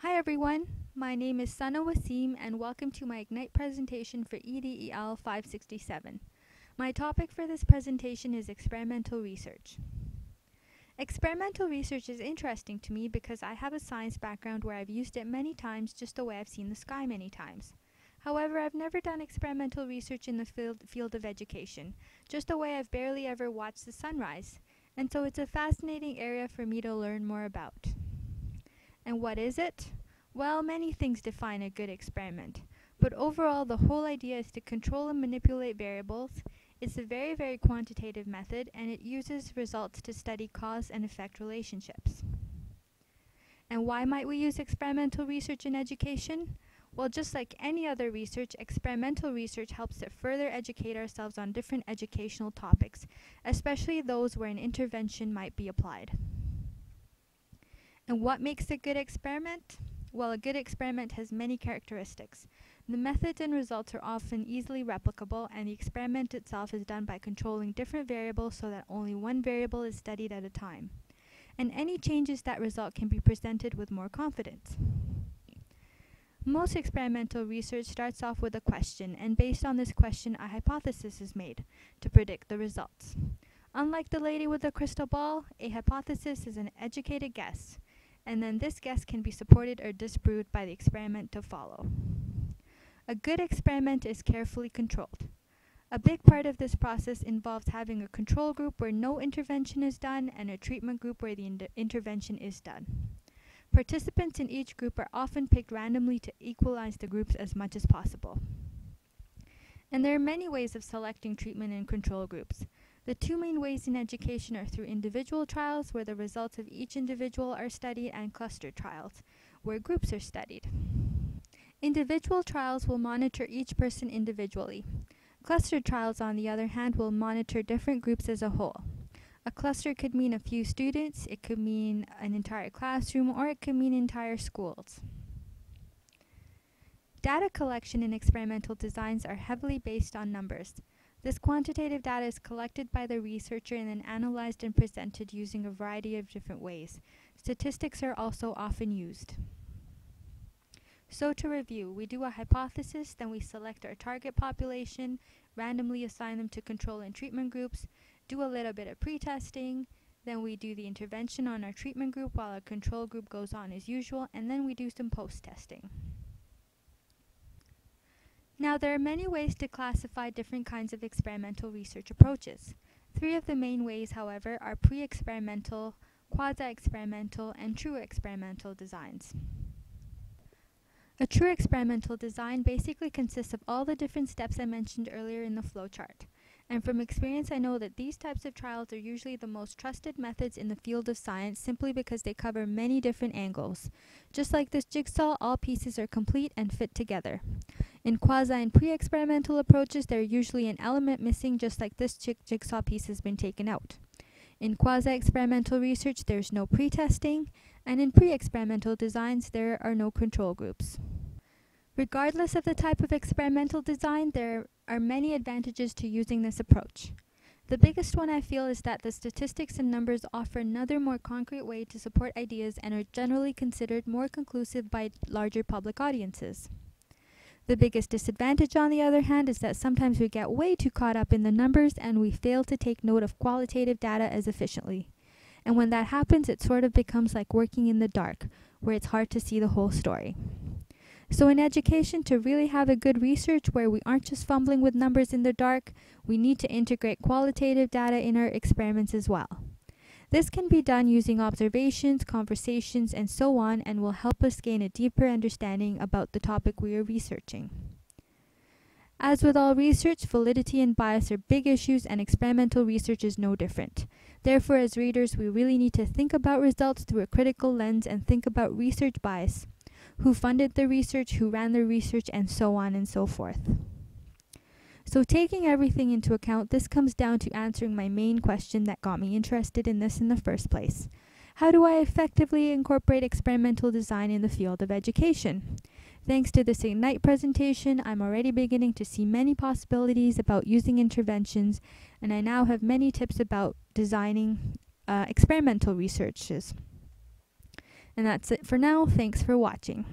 Hi everyone, my name is Sana Wasim and welcome to my Ignite presentation for EDEL 567. My topic for this presentation is experimental research. Experimental research is interesting to me because I have a science background where I've used it many times just the way I've seen the sky many times. However, I've never done experimental research in the field of education, just the way I've barely ever watched the sunrise, and so it's a fascinating area for me to learn more about. And what is it? Well, many things define a good experiment, but overall the whole idea is to control and manipulate variables. It's a very quantitative method, and it uses results to study cause and effect relationships. And why might we use experimental research in education? Well, just like any other research, experimental research helps to further educate ourselves on different educational topics, especially those where an intervention might be applied. And what makes a good experiment? Well, a good experiment has many characteristics. The methods and results are often easily replicable, and the experiment itself is done by controlling different variables so that only one variable is studied at a time. And any changes that result can be presented with more confidence. Most experimental research starts off with a question, and based on this question, a hypothesis is made to predict the results. Unlike the lady with the crystal ball, a hypothesis is an educated guess, and then this guess can be supported or disproved by the experiment to follow. A good experiment is carefully controlled. A big part of this process involves having a control group where no intervention is done and a treatment group where the intervention is done. Participants in each group are often picked randomly to equalize the groups as much as possible. And there are many ways of selecting treatment and control groups. The two main ways in education are through individual trials, where the results of each individual are studied, and cluster trials, where groups are studied. Individual trials will monitor each person individually. Cluster trials, on the other hand, will monitor different groups as a whole. A cluster could mean a few students, it could mean an entire classroom, or it could mean entire schools. Data collection in experimental designs are heavily based on numbers. This quantitative data is collected by the researcher and then analyzed and presented using a variety of different ways. Statistics are also often used. So to review, we do a hypothesis, then we select our target population, randomly assign them to control and treatment groups, do a little bit of pre-testing, then we do the intervention on our treatment group while our control group goes on as usual, and then we do some post-testing. Now, there are many ways to classify different kinds of experimental research approaches. Three of the main ways, however, are pre-experimental, quasi-experimental, and true experimental designs. A true experimental design basically consists of all the different steps I mentioned earlier in the flowchart. And from experience, I know that these types of trials are usually the most trusted methods in the field of science simply because they cover many different angles. Just like this jigsaw, all pieces are complete and fit together. In quasi and pre-experimental approaches, there are usually an element missing, just like this jigsaw piece has been taken out. In quasi-experimental research, there's no pre-testing, and in pre-experimental designs, there are no control groups. Regardless of the type of experimental design, there are many advantages to using this approach. The biggest one I feel is that the statistics and numbers offer another more concrete way to support ideas and are generally considered more conclusive by larger public audiences. The biggest disadvantage, on the other hand, is that sometimes we get way too caught up in the numbers and we fail to take note of qualitative data as efficiently. And when that happens, it sort of becomes like working in the dark, where it's hard to see the whole story. So in education, to really have a good research where we aren't just fumbling with numbers in the dark, we need to integrate qualitative data in our experiments as well. This can be done using observations, conversations, and so on, and will help us gain a deeper understanding about the topic we are researching. As with all research, validity and bias are big issues, and experimental research is no different. Therefore, as readers, we really need to think about results through a critical lens and think about research bias. Who funded the research, who ran the research, and so on and so forth. So taking everything into account, this comes down to answering my main question that got me interested in this in the first place. How do I effectively incorporate experimental design in the field of education? Thanks to this Ignite presentation, I'm already beginning to see many possibilities about using interventions, and I now have many tips about designing experimental researches. And that's it for now. Thanks for watching.